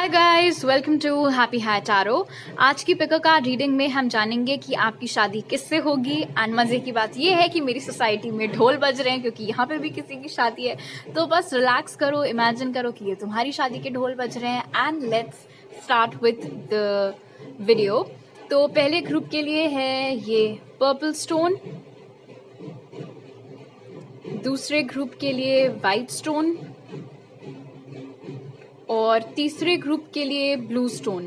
Hi guys, welcome to happy high tarot. आज की pick card reading में हम जानेंगे कि आपकी शादी किससे होगी। एंड मज़े की बात यह है कि मेरी सोसाइटी में ढोल बज रहे हैं क्योंकि यहाँ पे भी किसी की शादी है। तो बस रिलैक्स करो, इमेजिन करो कि ये तुम्हारी शादी के ढोल बज रहे हैं। And let's start with the video. तो पहले ग्रुप के लिए है ये पर्पल स्टोन, दूसरे ग्रुप के लिए वाइट स्टोन और तीसरे ग्रुप के लिए ब्लू स्टोन।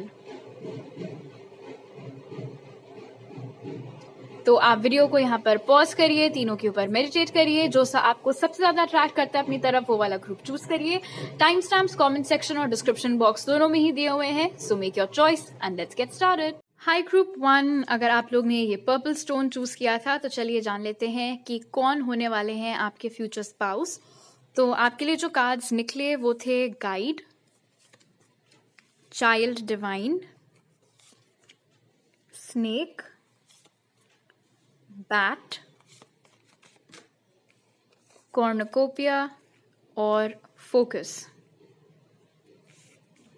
तो आप वीडियो को यहाँ पर पॉज करिए, तीनों के ऊपर मेडिटेट करिए, जो सा आपको सबसे ज्यादा अट्रैक्ट करता है अपनी तरफ वो वाला ग्रुप चूज करिए। टाइम स्टैम्प्स कमेंट सेक्शन और डिस्क्रिप्शन बॉक्स दोनों में ही दिए हुए हैं, so make your choice and let's get started. High group 1, अगर आप लोग ने ये पर्पल स्टोन चूज किया था तो चलिए जान लेते हैं कि कौन होने वाले हैं आपके फ्यूचर स्पाउस। तो आपके लिए जो कार्ड्स निकले वो थे guide, child divine, snake, bat, cornucopia और फोकस।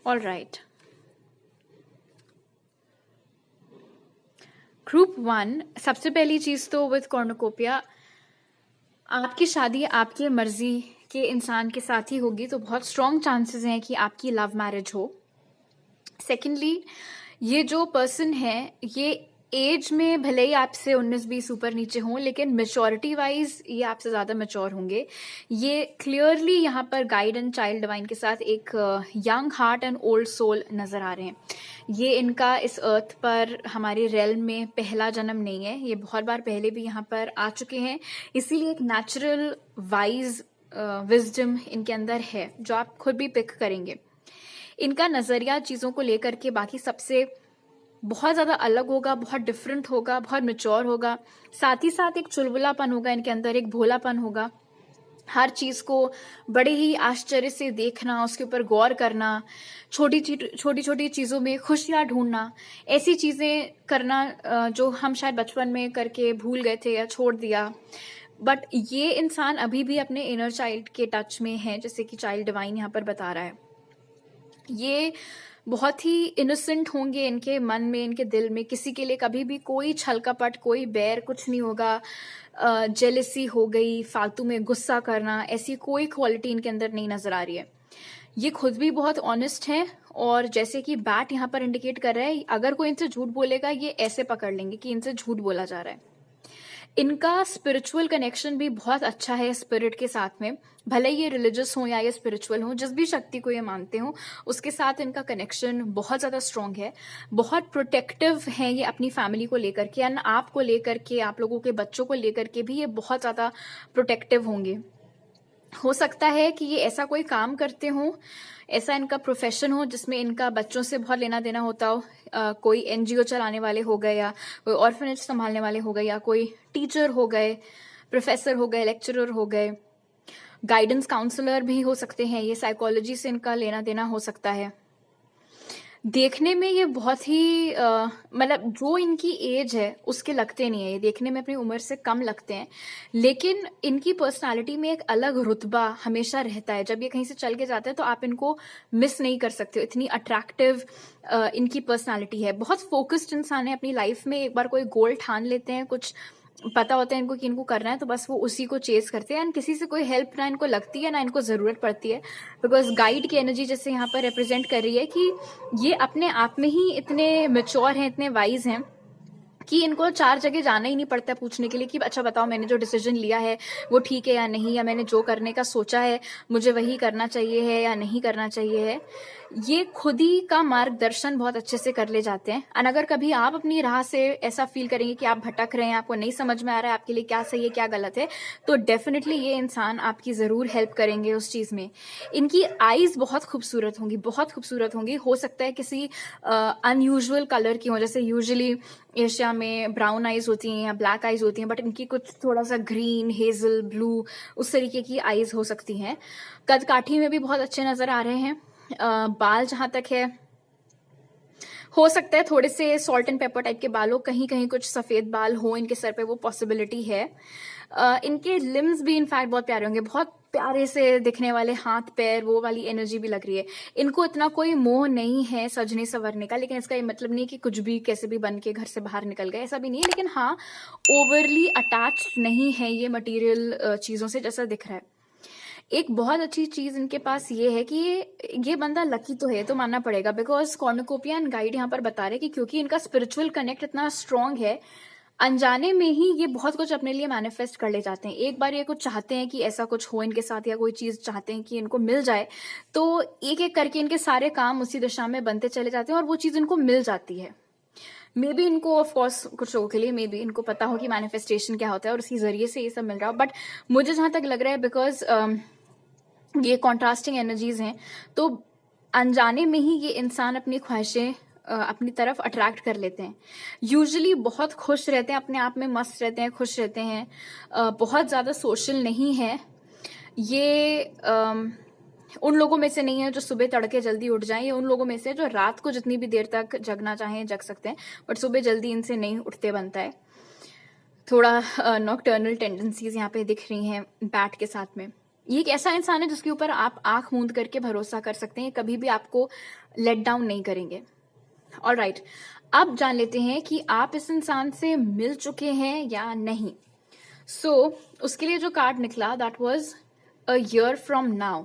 ऑल राइट, ग्रुप 1, सबसे पहली चीज तो विद कॉर्नुकोपिया, आपकी शादी आपकी मर्जी के इंसान के साथ ही होगी, तो बहुत स्ट्रॉन्ग चांसेस हैं कि आपकी लव मैरिज हो। सेकेंडली, ये जो पर्सन है ये एज में भले ही आपसे 19-20 ऊपर नीचे हों, लेकिन मेच्योरिटी वाइज ये आपसे ज़्यादा मेच्योर होंगे। ये क्लियरली यहाँ पर गाइड एंड चाइल्ड डिवाइन के साथ एक young heart and old soul नज़र आ रहे हैं। ये इनका इस अर्थ पर हमारे रेल्म में पहला जन्म नहीं है, ये बहुत बार पहले भी यहाँ पर आ चुके हैं। इसीलिए एक नेचुरल वाइज विजडम इनके अंदर है जो आप खुद भी पिक करेंगे। इनका नज़रिया चीज़ों को लेकर के बाकी सबसे बहुत ज़्यादा अलग होगा, बहुत डिफरेंट होगा, बहुत मैच्योर होगा। साथ ही साथ एक चुलबुलापन होगा इनके अंदर, एक भोलापन होगा। हर चीज़ को बड़े ही आश्चर्य से देखना, उसके ऊपर गौर करना, छोटी छोटी चीज़ों में खुशियाँ ढूंढना, ऐसी चीज़ें करना जो हम शायद बचपन में करके भूल गए थे या छोड़ दिया। बट ये इंसान अभी भी अपने इनर चाइल्ड के टच में है, जैसे कि चाइल्ड डिवाइन यहाँ पर बता रहा है। ये बहुत ही इनोसेंट होंगे, इनके मन में, इनके दिल में किसी के लिए कभी भी कोई छल कपट, कोई बैर कुछ नहीं होगा। जेलसी हो गई, फालतू में गुस्सा करना, ऐसी कोई क्वालिटी इनके अंदर नहीं नजर आ रही है। ये खुद भी बहुत ऑनेस्ट है और जैसे कि बैट यहाँ पर इंडिकेट कर रहा है, अगर कोई इनसे झूठ बोलेगा ये ऐसे पकड़ लेंगे कि इनसे झूठ बोला जा रहा है। इनका स्पिरिचुअल कनेक्शन भी बहुत अच्छा है स्पिरिट के साथ में, भले ये रिलीजियस हो या ये स्पिरिचुअल हो, जिस भी शक्ति को ये मानते हो उसके साथ इनका कनेक्शन बहुत ज़्यादा स्ट्रॉन्ग है। बहुत प्रोटेक्टिव है ये अपनी फैमिली को लेकर के, एंड आपको लेकर के, आप लोगों के बच्चों को लेकर के भी ये बहुत ज़्यादा प्रोटेक्टिव होंगे। हो सकता है कि ये ऐसा कोई काम करते हो, ऐसा इनका प्रोफेशन हो जिसमें इनका बच्चों से बहुत लेना देना होता हो। कोई एनजीओ चलाने वाले हो गए, या कोई ऑर्फनेज संभालने वाले हो गए, या कोई टीचर हो गए, प्रोफेसर हो गए, लेक्चरर हो गए, गाइडेंस काउंसलर भी हो सकते हैं। ये साइकोलॉजी से इनका लेना देना हो सकता है। देखने में ये बहुत ही मतलब जो इनकी एज है उसके लगते नहीं है, ये देखने में अपनी उम्र से कम लगते हैं, लेकिन इनकी पर्सनालिटी में एक अलग रुतबा हमेशा रहता है। जब ये कहीं से चल के जाते हैं तो आप इनको मिस नहीं कर सकते, इतनी अट्रैक्टिव इनकी पर्सनालिटी है। बहुत फोकस्ड इंसान है अपनी लाइफ में, एक बार कोई गोल ठान लेते हैं, कुछ पता होता है इनको कि इनको करना है, तो बस वो उसी को चेज करते हैं। एंड किसी से कोई हेल्प ना इनको लगती है ना इनको ज़रूरत पड़ती है, बिकॉज गाइड की एनर्जी जैसे यहाँ पर रिप्रेजेंट कर रही है कि ये अपने आप में ही इतने मेच्योर हैं, इतने वाइज हैं कि इनको 4 जगह जाना ही नहीं पड़ता पूछने के लिए कि अच्छा बताओ मैंने जो डिसीजन लिया है वो ठीक है या नहीं, या मैंने जो करने का सोचा है मुझे वही करना चाहिए है या नहीं करना चाहिए है। ये खुद ही का मार्गदर्शन बहुत अच्छे से कर ले जाते हैं। और अगर कभी आप अपनी राह से ऐसा फील करेंगे कि आप भटक रहे हैं, आपको नहीं समझ में आ रहा है आपके लिए क्या सही है क्या गलत है, तो डेफिनेटली ये इंसान आपकी ज़रूर हेल्प करेंगे उस चीज़ में। इनकी आईज बहुत खूबसूरत होंगी, बहुत खूबसूरत होंगी। हो सकता है किसी अनयूजुअल कलर की हो, जैसे यूजुअली एशिया में ब्राउन आइज होती हैं या ब्लैक आइज होती हैं, बट इनकी कुछ थोड़ा सा ग्रीन, हेजल, ब्लू उस तरीके की आइज हो सकती हैं। कद काठी में भी बहुत अच्छे नज़र आ रहे हैं। बाल जहाँ तक है, हो सकता है थोड़े से सॉल्ट एंड पेपर टाइप के बाल हो, कहीं कहीं कुछ सफ़ेद बाल हो इनके सर पे, वो पॉसिबिलिटी है। इनके लिम्स भी इनफैक्ट बहुत प्यारे होंगे, बहुत प्यारे से दिखने वाले हाथ पैर, वो वाली एनर्जी भी लग रही है। इनको इतना कोई मोह नहीं है सजने संवरने का, लेकिन इसका ये मतलब नहीं कि कुछ भी कैसे भी बन के घर से बाहर निकल गए, ऐसा भी नहीं है। लेकिन हाँ, ओवरली अटैच्ड नहीं है ये मटेरियल चीज़ों से, जैसा दिख रहा है। एक बहुत अच्छी चीज इनके पास ये है कि ये बंदा लकी तो है, तो मानना पड़ेगा, बिकॉज कॉर्नुकोपिया एंड गाइड यहाँ पर बता रहे कि क्योंकि इनका स्पिरिचुअल कनेक्ट इतना स्ट्रांग है, अनजाने में ही ये बहुत कुछ अपने लिए मैनिफेस्ट कर ले जाते हैं। एक बार ये कुछ चाहते हैं कि ऐसा कुछ हो इनके साथ, या कोई चीज चाहते हैं कि इनको मिल जाए, तो एक एक करके इनके सारे काम उसी दिशा में बनते चले जाते हैं और वो चीज इनको मिल जाती है। मे बी इनको ऑफ कोर्स कुछ लोगों के लिए मे बी इनको पता हो कि मैनिफेस्टेशन क्या होता है और उसी जरिए से ये सब मिल रहा हो, बट मुझे जहां तक लग रहा है, बिकॉज ये कॉन्ट्रास्टिंग एनर्जीज हैं, तो अनजाने में ही ये इंसान अपनी ख्वाहिशें अपनी तरफ अट्रैक्ट कर लेते हैं। यूजुअली बहुत खुश रहते हैं, अपने आप में मस्त रहते हैं, खुश रहते हैं, बहुत ज़्यादा सोशल नहीं है ये। उन लोगों में से नहीं है जो सुबह तड़के जल्दी उठ जाएं, ये उन लोगों में से जो रात को जितनी भी देर तक जगना चाहें जग सकते हैं, बट सुबह जल्दी इनसे नहीं उठते बनता है। थोड़ा नॉकटर्नल टेंडेंसीज यहाँ पे दिख रही हैं बैट के साथ में। ये एक ऐसा इंसान है जिसके ऊपर आप आंख मूंद करके भरोसा कर सकते हैं, कभी भी आपको लेट डाउन नहीं करेंगे। ऑलराइट, अब जान लेते हैं कि आप इस इंसान से मिल चुके हैं या नहीं। उसके लिए जो कार्ड निकला, that was a year from now.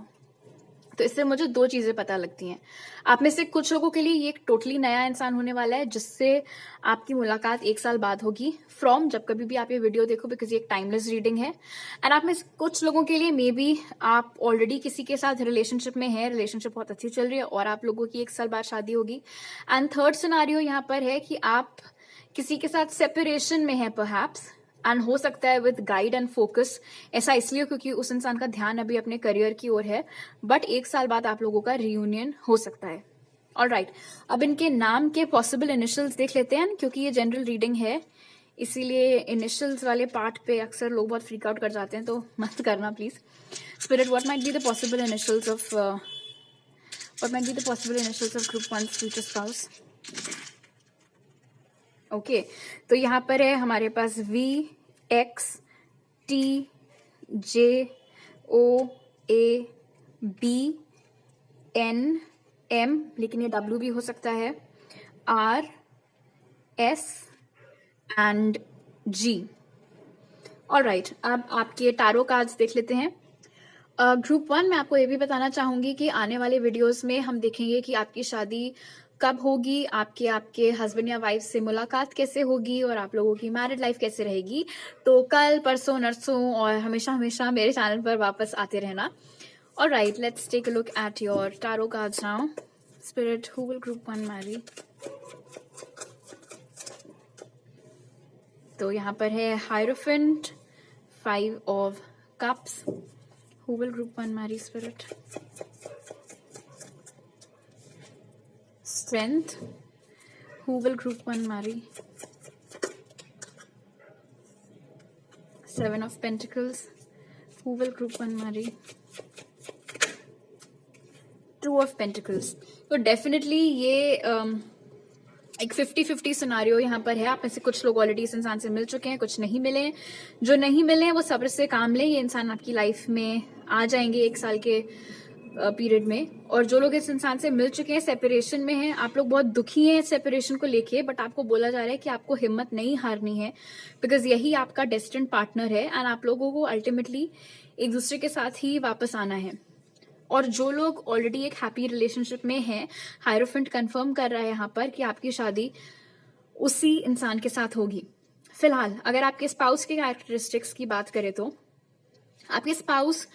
तो इससे मुझे दो चीजें पता लगती हैं। आप में से कुछ लोगों के लिए ये एक टोटली नया इंसान होने वाला है, जिससे आपकी मुलाकात 1 साल बाद होगी फ्रॉम जब कभी भी आप ये वीडियो देखो, बिकॉज ये एक टाइमलेस रीडिंग है। एंड आप में से कुछ लोगों के लिए मे बी आप ऑलरेडी किसी के साथ रिलेशनशिप में है, रिलेशनशिप बहुत अच्छी चल रही है और आप लोगों की 1 साल बाद शादी होगी। एंड थर्ड सिनारियो यहाँ पर है कि आप किसी के साथ सेपरेशन में है परहैप्स, एंड हो सकता है विद गाइड एंड फोकस। ऐसा इसलिए क्योंकि उस इंसान का ध्यान अभी अपने करियर की ओर है, बट 1 साल बाद आप लोगों का रियूनियन हो सकता है। ऑलराइट, अब इनके नाम के पॉसिबल इनिशियल्स देख लेते हैं, क्योंकि ये जनरल रीडिंग है, इसीलिए इनिशियल्स वाले पार्ट पे अक्सर लोग बहुत फ्रीक आउट कर जाते हैं, तो मत करना please. Spirit, what might be the possible initials of group 1 future spouse? Okay, तो यहाँ पर है हमारे पास VXTJOABNM, लेकिन ये W भी हो सकता है, RS एंड G। ऑलराइट, अब आपके टारो कार्ड्स देख लेते हैं। ग्रुप 1 में आपको ये भी बताना चाहूंगी कि आने वाले वीडियोस में हम देखेंगे कि आपकी शादी कब होगी, आपके हस्बैंड या वाइफ से मुलाकात कैसे होगी और आप लोगों की मैरिड लाइफ कैसे रहेगी। तो कल, परसों, नरसों और हमेशा हमेशा मेरे चैनल पर वापस आते रहना। Alright, let's take a look at your tarot cards now. Spirit, who will group 1 marry? तो यहाँ पर है hierophant, 5 of cups. Who will group 1 marry, Spirit? Strength. Who will group 1 marry? 7 of Pentacles. Who will group 1 marry? 2 of Pentacles. तो definitely ये एक 50-50 scenario यहाँ पर है। आप में से कुछ लोग ऑलरेडी इस इंसान से मिल चुके हैं, कुछ नहीं मिले हैं। जो नहीं मिले हैं वो सब्र से काम लें, ये इंसान आपकी लाइफ में आ जाएंगे 1 साल के पीरियड में। और जो लोग इस इंसान से मिल चुके हैं, सेपरेशन में हैं, आप लोग बहुत दुखी हैं सेपरेशन को लेके, बट आपको बोला जा रहा है कि आपको हिम्मत नहीं हारनी है, बिकॉज यही आपका डेस्टिन्ड पार्टनर है एंड आप लोगों को अल्टीमेटली एक दूसरे के साथ ही वापस आना है। और जो लोग ऑलरेडी एक हैप्पी रिलेशनशिप में हैं, हायरोफेंट कंफर्म कर रहा है यहाँ पर कि आपकी शादी उसी इंसान के साथ होगी। फिलहाल अगर आपके स्पाउस के कैरेक्टरिस्टिक्स की बात करें तो आपके स्पाउस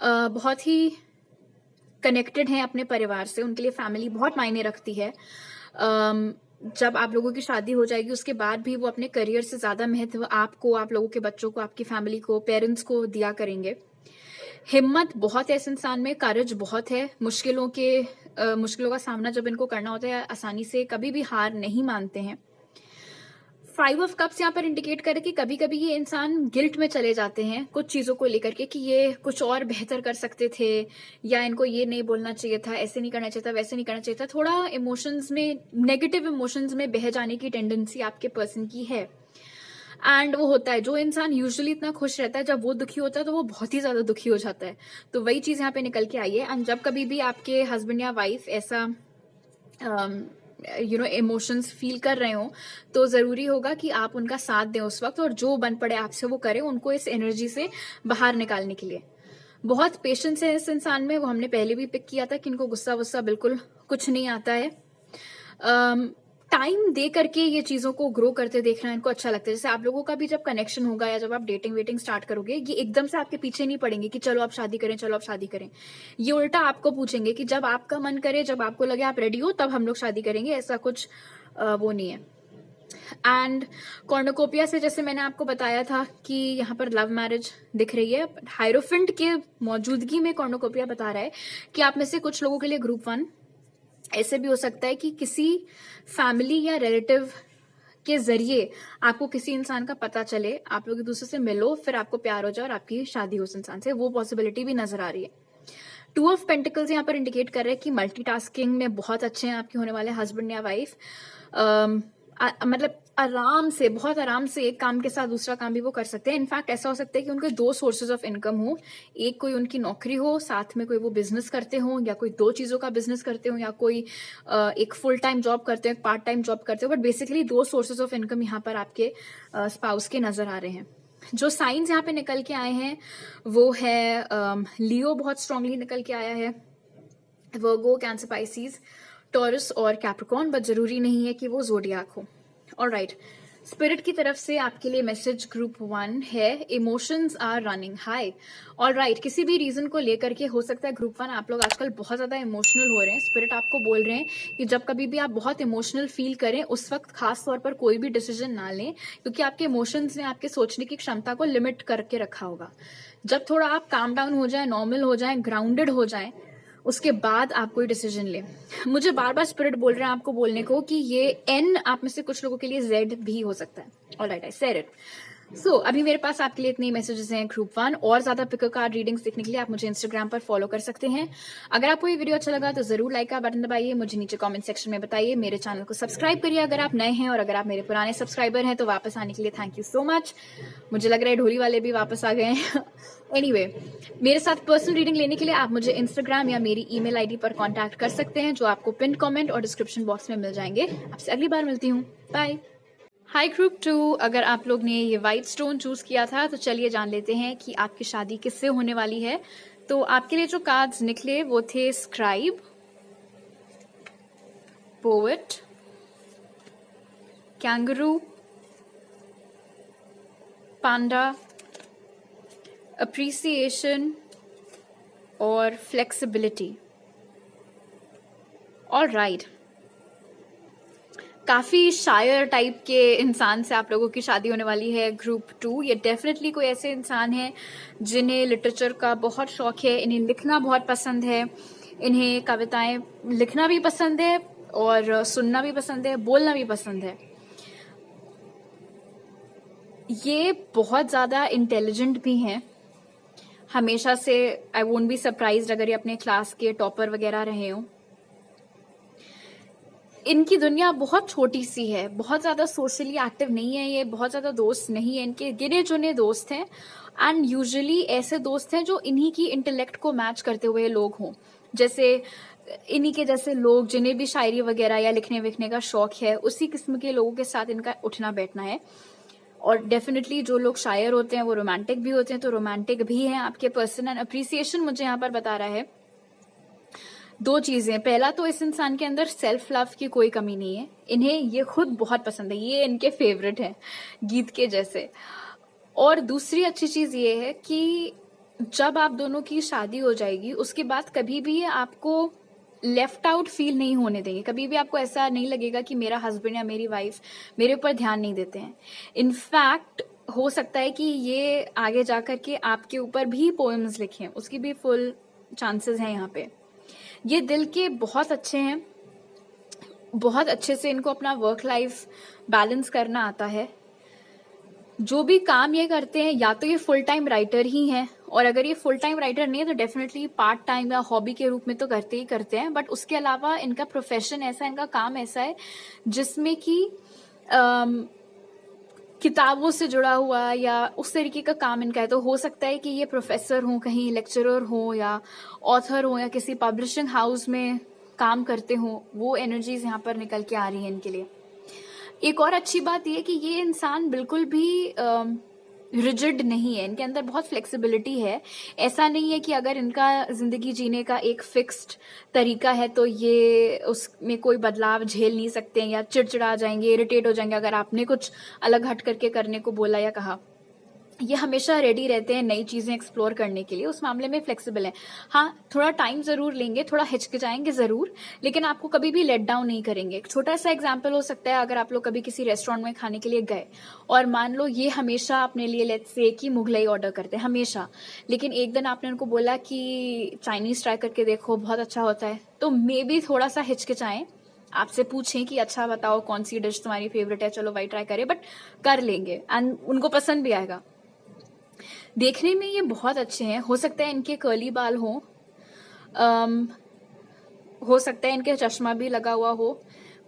बहुत ही कनेक्टेड हैं अपने परिवार से, उनके लिए फैमिली बहुत मायने रखती है। जब आप लोगों की शादी हो जाएगी उसके बाद भी वो अपने करियर से ज्यादा महत्व आपको, आप लोगों के बच्चों को, आपकी फैमिली को, पेरेंट्स को दिया करेंगे। हिम्मत बहुत है इस इंसान में, करेज बहुत है। मुश्किलों का सामना जब इनको करना होता है, आसानी से कभी भी हार नहीं मानते हैं। 5 ऑफ कप्स यहाँ पर इंडिकेट करे कि कभी कभी ये इंसान गिल्ट में चले जाते हैं कुछ चीजों को लेकर के, कि ये कुछ और बेहतर कर सकते थे, या इनको ये नहीं बोलना चाहिए था, ऐसे नहीं करना चाहिए था, वैसे नहीं करना चाहिए था। थोड़ा इमोशंस में, नेगेटिव इमोशंस में बह जाने की टेंडेंसी आपके पर्सन की है। एंड वो होता है, जो इंसान यूजुअली इतना खुश रहता है, जब वो दुखी होता है तो वो बहुत ही ज्यादा दुखी हो जाता है। तो वही चीज यहाँ पे निकल के आई है। एंड जब कभी भी आपके हस्बैंड या वाइफ ऐसा इमोशंस फील कर रहे हो, तो जरूरी होगा कि आप उनका साथ दें उस वक्त, और जो बन पड़े आपसे वो करें उनको इस एनर्जी से बाहर निकालने के लिए। बहुत पेशेंस है इस इंसान में, वो हमने पहले भी पिक किया था कि इनको गुस्सा वुस्सा बिल्कुल कुछ नहीं आता है। टाइम दे करके ये चीजों को ग्रो करते देखना इनको अच्छा लगता है। जैसे आप लोगों का भी जब कनेक्शन होगा या जब आप डेटिंग वेटिंग स्टार्ट करोगे, ये एकदम से आपके पीछे नहीं पड़ेंगे कि चलो आप शादी करें, चलो आप शादी करें। ये उल्टा आपको पूछेंगे कि जब आपका मन करे, जब आपको लगे आप रेडी हो, तब हम लोग शादी करेंगे। ऐसा कुछ वो नहीं है। एंड कॉर्नोकोपिया से जैसे मैंने आपको बताया था कि यहाँ पर लव मैरिज दिख रही है, हायरोफिंट के मौजूदगी में कॉर्नोकोपिया बता रहा है कि आप में से कुछ लोगों के लिए ग्रुप 1 ऐसे भी हो सकता है कि किसी फैमिली या रिलेटिव के जरिए आपको किसी इंसान का पता चले, आप लोग एक दूसरे से मिलो, फिर आपको प्यार हो जाए और आपकी शादी हो उस इंसान से। वो पॉसिबिलिटी भी नजर आ रही है। 2 ऑफ पेंटिकल्स यहाँ पर इंडिकेट कर रहे हैं कि मल्टीटास्किंग में बहुत अच्छे हैं आपके होने वाले हस्बैंड या वाइफ। मतलब आराम से, बहुत आराम से एक काम के साथ दूसरा काम भी वो कर सकते हैं। इनफैक्ट ऐसा हो सकता है कि उनके 2 सोर्सेज ऑफ इनकम हो, एक कोई उनकी नौकरी हो, साथ में कोई वो बिजनेस करते हो, या कोई 2 चीजों का बिजनेस करते हो, या कोई एक फुल टाइम जॉब करते हो, एक पार्ट टाइम जॉब करते हो, but basically 2 sources of income यहाँ पर आपके स्पाउस के नजर आ रहे हैं। जो साइंस यहाँ पे निकल के आए हैं वो है लियो बहुत स्ट्रांगली निकल के आया है, वर्गो, कैंसर, पाइसिस, टॉरस और कैप्रिकॉर्न, बट जरूरी नहीं है कि वो जोडियाक हो। ऑलराइट, स्पिरिट की तरफ से आपके लिए मैसेज ग्रुप 1 है, emotions are running high. Alright, किसी भी रीजन को लेकर के हो सकता है ग्रुप 1 आप लोग आजकल बहुत ज्यादा इमोशनल हो रहे हैं। स्पिरिट आपको बोल रहे हैं कि जब कभी भी आप बहुत इमोशनल फील करें, उस वक्त खास तौर पर कोई भी डिसीजन ना लें, क्योंकि आपके इमोशंस ने आपके सोचने की क्षमता को लिमिट करके रखा होगा। जब थोड़ा आप काम डाउन हो जाए, नॉर्मल हो जाए, ग्राउंडेड हो जाए, उसके बाद आप कोई डिसीजन ले। मुझे बार बार स्पिरिट बोल रहे हैं आपको बोलने को कि ये एन आप में से कुछ लोगों के लिए जेड भी हो सकता है। Alright, I said it. So अभी मेरे पास आपके लिए इतने मैसेजेस हैं ग्रुप 1। और ज्यादा पिक कार्ड रीडिंग्स देखने के लिए आप मुझे इंस्टाग्राम पर फॉलो कर सकते हैं। अगर आपको ये वीडियो अच्छा लगा तो जरूर लाइक का बटन दबाइए, मुझे नीचे कमेंट सेक्शन में बताइए, मेरे चैनल को सब्सक्राइब करिए अगर आप नए हैं, और अगर आप मेरे पुराने सब्सक्राइबर हैं तो वापस आने के लिए थैंक यू सो मच। मुझे लग रहा है ढोली वाले भी वापस आ गए हैं। एनीवे, मेरे साथ पर्सनल रीडिंग लेने के लिए आप मुझे इंस्टाग्राम या मेरी ईमेल आईडी पर कांटेक्ट कर सकते हैं, जो आपको पिन कमेंट और डिस्क्रिप्शन बॉक्स में मिल जाएंगे। आपसे अगली बार मिलती हूँ, बाय। हाय ग्रुप 2, अगर आप लोग ने ये व्हाइट स्टोन चूज किया था तो चलिए जान लेते हैं कि आपकी शादी किससे होने वाली है। तो आपके लिए जो कार्ड्स निकले वो थे स्क्राइब, पोएट, कैंगरू, पांडा, अप्रिसिएशन और फ्लेक्सिबिलिटी। ऑलराइट, काफी शायर टाइप के इंसान से आप लोगों की शादी होने वाली है ग्रुप 2। ये डेफिनेटली कोई ऐसे इंसान है जिन्हें लिटरेचर का बहुत शौक है, इन्हें लिखना बहुत पसंद है, इन्हें कविताएं लिखना भी पसंद है और सुनना भी पसंद है, बोलना भी पसंद है। ये बहुत ज्यादा इंटेलिजेंट भी हैं हमेशा से। आई वोंट बी सरप्राइज्ड अगर ये अपने क्लास के टॉपर वगैरह रहे हो। इनकी दुनिया बहुत छोटी सी है, बहुत ज्यादा सोशली एक्टिव नहीं है, ये बहुत ज्यादा दोस्त नहीं है, इनके गिने चुने दोस्त हैं। एंड यूजुअली ऐसे दोस्त हैं जो इन्हीं की इंटेलेक्ट को मैच करते हुए लोग हों, जैसे इन्हीं के जैसे लोग जिन्हें भी शायरी वगैरह या लिखने विखने का शौक है, उसी किस्म के लोगों के साथ इनका उठना बैठना है। और डेफिनेटली जो लोग शायर होते हैं वो रोमांटिक भी होते हैं, तो रोमांटिक भी हैं आपके पर्सन। एंड अप्रिसिएशन मुझे यहाँ पर बता रहा है 2 चीजें। पहला तो इस इंसान के अंदर सेल्फ लव की कोई कमी नहीं है, इन्हें ये खुद बहुत पसंद है, ये इनके फेवरेट है गीत के जैसे। और दूसरी अच्छी चीज ये है कि जब आप दोनों की शादी हो जाएगी उसके बाद कभी भी आपको लेफ्ट आउट फील नहीं होने देंगे, कभी भी आपको ऐसा नहीं लगेगा कि मेरा हस्बैंड या मेरी वाइफ मेरे ऊपर ध्यान नहीं देते हैं। इनफैक्ट हो सकता है कि ये आगे जाकर के आपके ऊपर भी पोएम्स लिखें, उसकी भी फुल चांसेस हैं यहाँ पे। ये दिल के बहुत अच्छे हैं, बहुत अच्छे से इनको अपना वर्क लाइफ बैलेंस करना आता है। जो भी काम ये करते हैं या तो ये फुल टाइम राइटर ही हैं, और अगर ये फुल टाइम राइटर नहीं है तो डेफिनेटली पार्ट टाइम या हॉबी के रूप में तो करते ही करते हैं। बट उसके अलावा इनका प्रोफेशन ऐसा, इनका काम ऐसा है जिसमें कि किताबों से जुड़ा हुआ या उस तरीके का काम इनका है। तो हो सकता है कि ये प्रोफेसर हो, कहीं लेक्चरर हो या ऑथर हो या किसी पब्लिशिंग हाउस में काम करते हो, वो एनर्जीज यहाँ पर निकल के आ रही है इनके लिए। एक और अच्छी बात ये कि ये इंसान बिल्कुल भी रिजिड नहीं है, इनके अंदर बहुत फ्लेक्सिबिलिटी है। ऐसा नहीं है कि अगर इनका जिंदगी जीने का एक फिक्स्ड तरीका है तो ये उसमें कोई बदलाव झेल नहीं सकते हैं या चिड़चिड़ा जाएंगे, इरिटेट हो जाएंगे अगर आपने कुछ अलग हट करके करने को बोला या कहा। ये हमेशा रेडी रहते हैं नई चीजें एक्सप्लोर करने के लिए, उस मामले में फ्लेक्सिबल है। हाँ, थोड़ा टाइम जरूर लेंगे, थोड़ा हिचकिचाएंगे जरूर, लेकिन आपको कभी भी लेट डाउन नहीं करेंगे। एक छोटा सा एग्जांपल हो सकता है, अगर आप लोग कभी किसी रेस्टोरेंट में खाने के लिए गए और मान लो ये हमेशा अपने लिए लेट्स से कि मुगलई ऑर्डर करते हैं हमेशा, लेकिन एक दिन आपने उनको बोला कि चाइनीज ट्राई करके देखो बहुत अच्छा होता है, तो मे बी थोड़ा सा हिचकिचाएं, आपसे पूछें कि अच्छा बताओ कौन सी डिश तुम्हारी फेवरेट है, चलो वही ट्राई करें, बट कर लेंगे एंड उनको पसंद भी आएगा। देखने में ये बहुत अच्छे हैं, हो सकता है इनके कर्ली बाल हो सकता है इनके चश्मा भी लगा हुआ हो,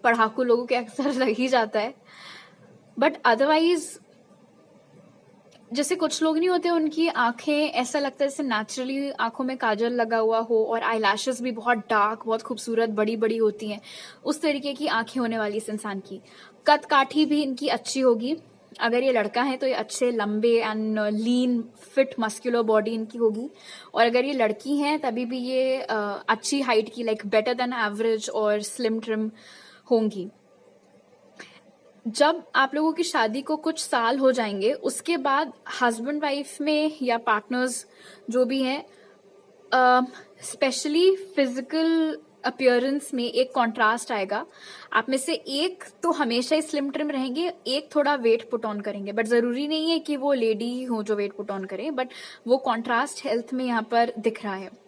पढ़ाकू लोगों के अक्सर लग ही जाता है, बट अदरवाइज जैसे कुछ लोग नहीं होते उनकी आंखें ऐसा लगता है जैसे नेचुरली आंखों में काजल लगा हुआ हो और आई लैशेस भी बहुत डार्क, बहुत खूबसूरत बड़ी बड़ी होती हैं, उस तरीके की आंखें होने वाली इस इंसान की। कद काठी भी इनकी अच्छी होगी, अगर ये लड़का है तो ये अच्छे लंबे and lean fit muscular body इनकी होगी, और अगर ये लड़की है तभी भी ये अच्छी हाइट की, लाइक बेटर देन एवरेज और स्लिम ट्रिम होंगी। जब आप लोगों की शादी को कुछ साल हो जाएंगे उसके बाद हस्बैंड वाइफ में या पार्टनर्स जो भी हैं, स्पेशली फिजिकल अपीयरेंस में एक कॉन्ट्रास्ट आएगा। आप में से एक तो हमेशा ही स्लिम ट्रिम रहेंगे, एक थोड़ा वेट पुट ऑन करेंगे, बट जरूरी नहीं है कि वो लेडी हो जो वेट पुट ऑन करे, बट वो कॉन्ट्रास्ट हेल्थ में यहाँ पर दिख रहा है।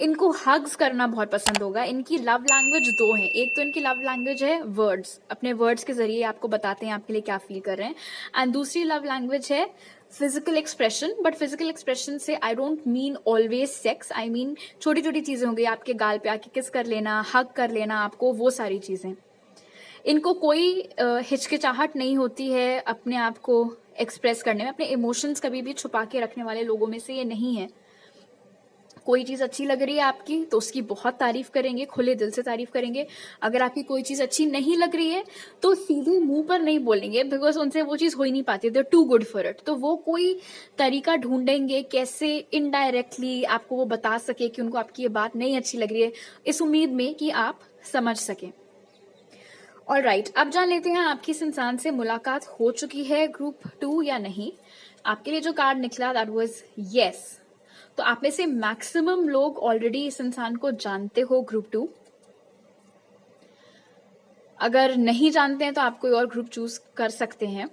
इनको हग्स करना बहुत पसंद होगा। इनकी लव लैंग्वेज दो हैं, एक तो इनकी लव लैंग्वेज है वर्ड्स, अपने वर्ड्स के जरिए आपको बताते हैं आपके लिए क्या फील कर रहे हैं, एंड दूसरी लव लैंग्वेज है physical expression. But physical expression से I don't mean always sex, I mean छोटी छोटी चीजें होंगी, आपके गाल पे आके किस कर लेना, हग कर लेना आपको, वो सारी चीजें। इनको कोई हिचकिचाहट नहीं होती है अपने आप को एक्सप्रेस करने में, अपने इमोशंस कभी भी छुपा के रखने वाले लोगों में से ये नहीं है। कोई चीज अच्छी लग रही है आपकी तो उसकी बहुत तारीफ करेंगे, खुले दिल से तारीफ करेंगे। अगर आपकी कोई चीज अच्छी नहीं लग रही है तो सीधे मुंह पर नहीं बोलेंगे, बिकॉज उनसे वो चीज हो ही नहीं पाती, दे टू गुड फॉर इट। तो वो कोई तरीका ढूंढेंगे कैसे इनडायरेक्टली आपको वो बता सके कि उनको आपकी ये बात नहीं अच्छी लग रही है, इस उम्मीद में कि आप समझ सकें। ऑल राइट, अब जान लेते हैं आपकी इस इंसान से मुलाकात हो चुकी है ग्रुप 2 या नहीं। आपके लिए जो कार्ड निकला दैट वाज यस। तो आप में से मैक्सिमम लोग ऑलरेडी इस इंसान को जानते हो ग्रुप 2। अगर नहीं जानते हैं तो आप कोई और ग्रुप चूज कर सकते हैं।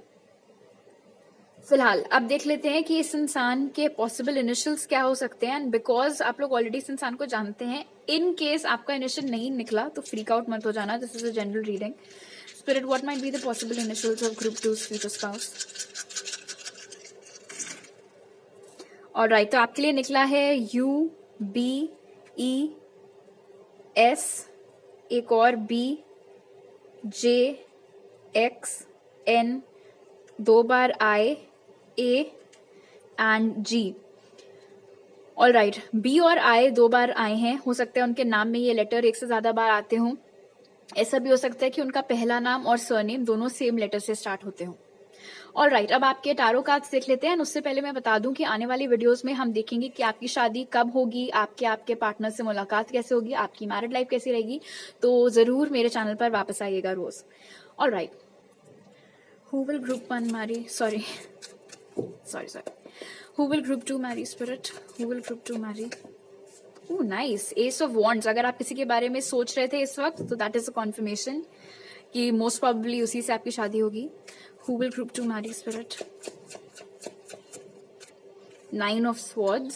फिलहाल अब देख लेते हैं कि इस इंसान के पॉसिबल इनिशियल्स क्या हो सकते हैं, एंड बिकॉज आप लोग ऑलरेडी इस इंसान को जानते हैं, इन केस आपका इनिशियल नहीं निकला तो फ्रीक आउट मत हो जाना, this is a general reading. Spirit, what might be the possible initials of group 2 future spouse? Alright, तो आपके लिए निकला है U B E S, एक और B J X N, 2 bar I A and G। Alright, B और I 2 बार आए हैं, हो सकता है उनके नाम में ये लेटर एक से ज्यादा बार आते हों। ऐसा भी हो सकता है कि उनका पहला नाम और सरनेम दोनों सेम लेटर से स्टार्ट होते हों। ऑल राइट, अब आपके टारो कार्ड्स देख लेते हैं। उससे पहले मैं बता दूं कि आने वाली वीडियोस में हम देखेंगे कि आपकी शादी कब होगी, आपके पार्टनर से मुलाकात कैसे होगी, आपकी मैरिड लाइफ कैसी रहेगी। तो जरूर मेरे चैनल पर वापस आइएगा रोज। All right, who will group 1 marry, sorry who will group 2 marry spirit, who will group 2 marry? Oh nice, ace of wands. अगर आप किसी के बारे में सोच रहे थे इस वक्त तो दैट इज अ कॉन्फर्मेशन कि मोस्ट प्रोबेबली उसी से आपकी शादी होगी। Who will group 2 marry spirit? 9 of swords.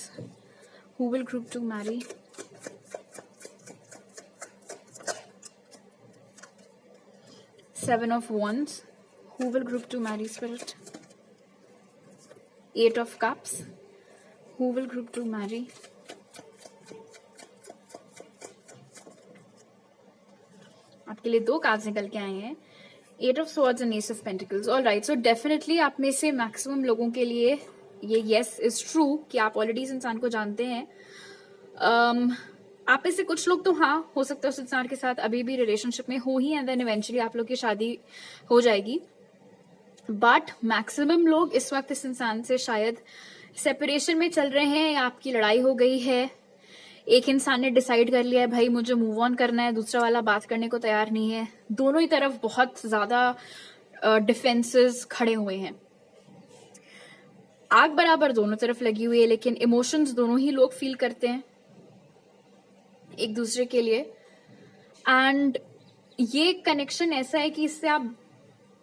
Who will group 2 marry? Seven of wands. Who will group 2 marry spirit? 8 of cups. Who will group 2 marry? आपके लिए 2 cards निकल के आए हैं, eight of swords and ace of pentacles. All right, so definitely आप में से maximum लोगों के लिए ये येस इज ट्रू कि आप ऑलरेडी इस इंसान को जानते हैं। आप में से कुछ लोग तो हाँ, हो सकता है उस इंसान के साथ अभी भी रिलेशनशिप में हो ही, एंड देन इवेंचुअली आप लोग की शादी हो जाएगी। बट मैक्सिमम लोग इस वक्त इस इंसान से शायद सेपरेशन में चल रहे हैं, या आपकी लड़ाई हो गई है, एक इंसान ने डिसाइड कर लिया है भाई मुझे मूव ऑन करना है, दूसरा वाला बात करने को तैयार नहीं है। दोनों ही तरफ बहुत ज्यादा डिफेंसेस खड़े हुए हैं, आग बराबर दोनों तरफ लगी हुई है, लेकिन इमोशंस दोनों ही लोग फील करते हैं एक दूसरे के लिए। एंड ये कनेक्शन ऐसा है कि इससे आप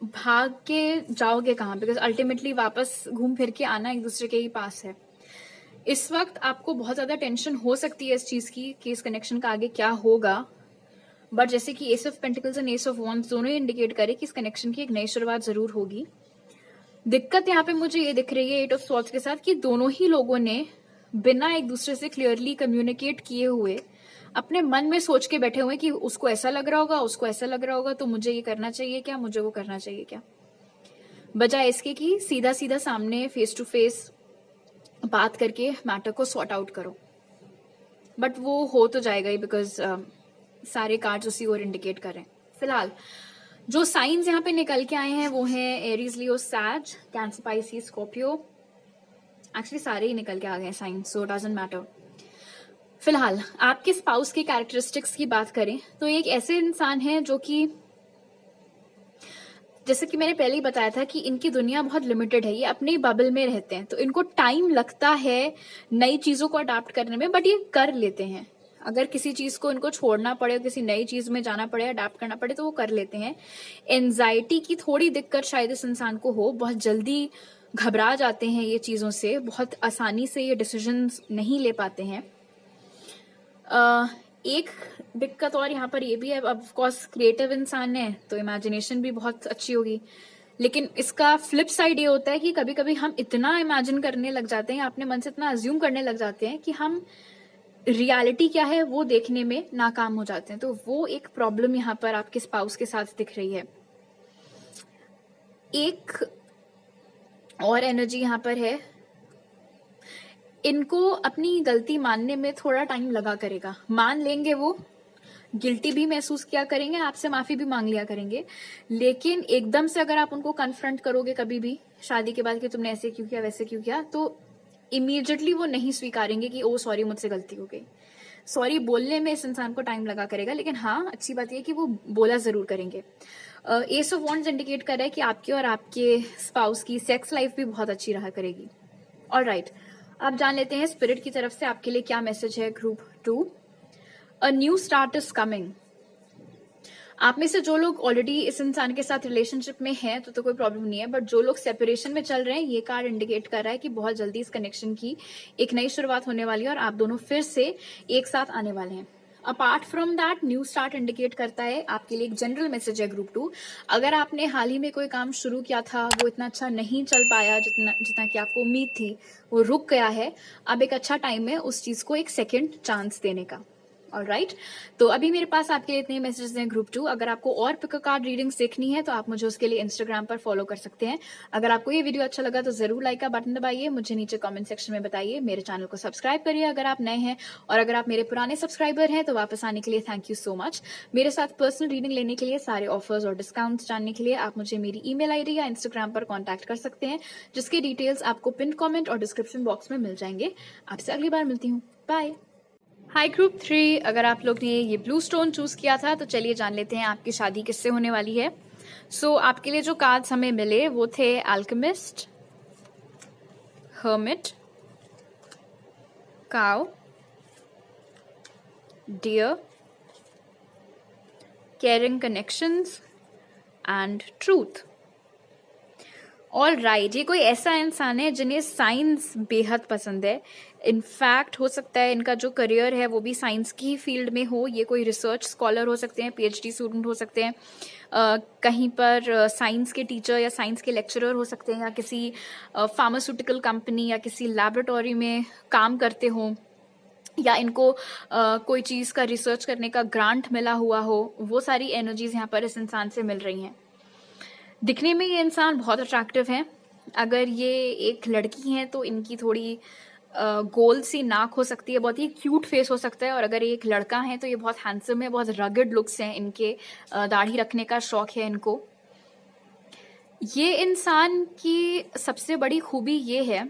भाग के जाओगे कहाँ, बिकॉज अल्टीमेटली वापस घूम फिर के आना एक दूसरे के ही पास है। इस वक्त आपको बहुत ज्यादा टेंशन हो सकती है इस चीज की कि इस कनेक्शन का आगे क्या होगा, बट जैसे कि S of pentacles and ace of wands दोनों इंडिकेट करे कि इस कनेक्शन की एक नई शुरुआत जरूर होगी। दिक्कत यहाँ पे मुझे ये दिख रही है एट ऑफ स्वॉर्ड्स के साथ कि दोनों ही लोगों ने बिना एक दूसरे से क्लियरली कम्युनिकेट किए हुए अपने मन में सोच के बैठे हुए कि उसको ऐसा लग रहा होगा, उसको ऐसा लग रहा होगा, तो मुझे ये करना चाहिए क्या, मुझे वो करना चाहिए क्या, बजाय इसके कि सीधा सीधा सामने फेस टू फेस बात करके मैटर को सॉर्ट आउट करो। बट वो हो तो जाएगा ही, बिकॉज सारे कार्ड्स उसी ओर इंडिकेट कर रहे हैं। फिलहाल जो साइंस यहाँ पे निकल के आए हैं वो हैं एरीज, लियो, सैज, कैंसर, पाइसिस, स्कॉर्पियो। एक्चुअली सारे ही निकल के आ गए साइंस, सो डजंट मैटर। फिलहाल आपके स्पाउस की कैरेक्टरिस्टिक्स की बात करें तो एक ऐसे इंसान है जो कि, जैसे कि मैंने पहले ही बताया था कि इनकी दुनिया बहुत लिमिटेड है, ये अपने बबल में रहते हैं, तो इनको टाइम लगता है नई चीजों को अडाप्ट करने में, बट ये कर लेते हैं। अगर किसी चीज को इनको छोड़ना पड़े, किसी नई चीज में जाना पड़े, अडाप्ट करना पड़े, तो वो कर लेते हैं। एंजाइटी की थोड़ी दिक्कत शायद इस इंसान को हो, बहुत जल्दी घबरा जाते हैं ये चीजों से, बहुत आसानी से ये डिसीजंस नहीं ले पाते हैं। एक दिक्कत और यहाँ पर ये भी है, ऑफ कोर्स क्रिएटिव इंसान है तो इमेजिनेशन भी बहुत अच्छी होगी, लेकिन इसका फ्लिप साइड ये होता है कि कभी कभी हम इतना इमेजिन करने लग जाते हैं, अपने मन से इतना अज्यूम करने लग जाते हैं कि हम रियलिटी क्या है वो देखने में नाकाम हो जाते हैं। तो वो एक प्रॉब्लम यहाँ पर आपके स्पाउस के साथ दिख रही है। एक और एनर्जी यहाँ पर है, इनको अपनी गलती मानने में थोड़ा टाइम लगा करेगा। मान लेंगे, वो गिल्टी भी महसूस किया करेंगे, आपसे माफी भी मांग लिया करेंगे, लेकिन एकदम से अगर आप उनको कन्फ्रंट करोगे कभी भी शादी के बाद कि तुमने ऐसे क्यों किया, वैसे क्यों किया, तो इमीडिएटली वो नहीं स्वीकारेंगे कि ओ सॉरी मुझसे गलती हो गई। सॉरी बोलने में इस इंसान को टाइम लगा करेगा, लेकिन हाँ अच्छी बात यह कि वो बोला जरूर करेंगे। एस ऑफ वॉन्ड्स इंडिकेट कर रहा है कि आपके और आपके स्पाउस की सेक्स लाइफ भी बहुत अच्छी रहा करेगी। ऑलराइट, आप जान लेते हैं स्पिरिट की तरफ से आपके लिए क्या मैसेज है। Group 2, a new start is coming. आप में से जो लोग ऑलरेडी इस इंसान के साथ रिलेशनशिप में हैं तो कोई प्रॉब्लम नहीं है, बट जो लोग सेपरेशन में चल रहे हैं, ये कार्ड इंडिकेट कर रहा है कि बहुत जल्दी इस कनेक्शन की एक नई शुरुआत होने वाली है और आप दोनों फिर से एक साथ आने वाले हैं। Apart from that, new start indicate करता है आपके लिए एक जनरल मैसेज है। ग्रुप 2, अगर आपने हाल ही में कोई काम शुरू किया था, वो इतना अच्छा नहीं चल पाया जितना कि आपको उम्मीद थी, वो रुक गया है, अब एक अच्छा टाइम है उस चीज को एक सेकेंड चांस देने का। ऑलराइट, तो अभी मेरे पास आपके लिए इतने मैसेजेस हैं ग्रुप 2। अगर आपको और पिक कार्ड रीडिंग्स देखनी है तो आप मुझे उसके लिए इंस्टाग्राम पर फॉलो कर सकते हैं। अगर आपको ये वीडियो अच्छा लगा तो जरूर लाइक का बटन दबाइए, मुझे नीचे कमेंट सेक्शन में बताइए, मेरे चैनल को सब्सक्राइब करिए अगर आप नए हैं, और अगर आप मेरे पुराने सब्सक्राइबर हैं तो वापस आने के लिए थैंक यू सो मच। मेरे साथ पर्सनल रीडिंग लेने के लिए, सारे ऑफर्स और डिस्काउंट्स जानने के लिए आप मुझे मेरी ईमेल आईडी या इंस्टाग्राम पर कॉन्टैक्ट कर सकते हैं, जिसके डिटेल्स आपको पिन कॉमेंट और डिस्क्रिप्शन बॉक्स में मिल जाएंगे। आपसे अगली बार मिलती हूँ, बाय। हाय ग्रुप 3, अगर आप लोग ने ये ब्लू स्टोन चूज किया था तो चलिए जान लेते हैं आपकी शादी किससे होने वाली है। सो आपके लिए जो कार्ड्स हमें मिले वो थे alchemist, hermit, cow, deer, caring connections and truth. All right, ये कोई ऐसा इंसान है जिन्हें साइंस बेहद पसंद है। इनफैक्ट हो सकता है इनका जो करियर है वो भी साइंस की फील्ड में हो। ये कोई रिसर्च स्कॉलर हो सकते हैं, पीएचडी स्टूडेंट हो सकते हैं, कहीं पर साइंस के टीचर या साइंस के लेक्चरर हो सकते हैं, या किसी फार्मास्यूटिकल कंपनी या किसी लैबोरेटरी में काम करते हों, या इनको कोई चीज़ का रिसर्च करने का ग्रांट मिला हुआ हो। वो सारी एनर्जीज यहाँ पर इस इंसान से मिल रही हैं। दिखने में ये इंसान बहुत अट्रैक्टिव है। अगर ये एक लड़की हैं तो इनकी थोड़ी गोल सी नाक हो सकती है, बहुत ही क्यूट फेस हो सकता है। और अगर ये एक लड़का है तो ये बहुत हैंडसम है, बहुत रगड लुक्स हैं इनके, दाढ़ी रखने का शौक है इनको। ये इंसान की सबसे बड़ी खूबी ये है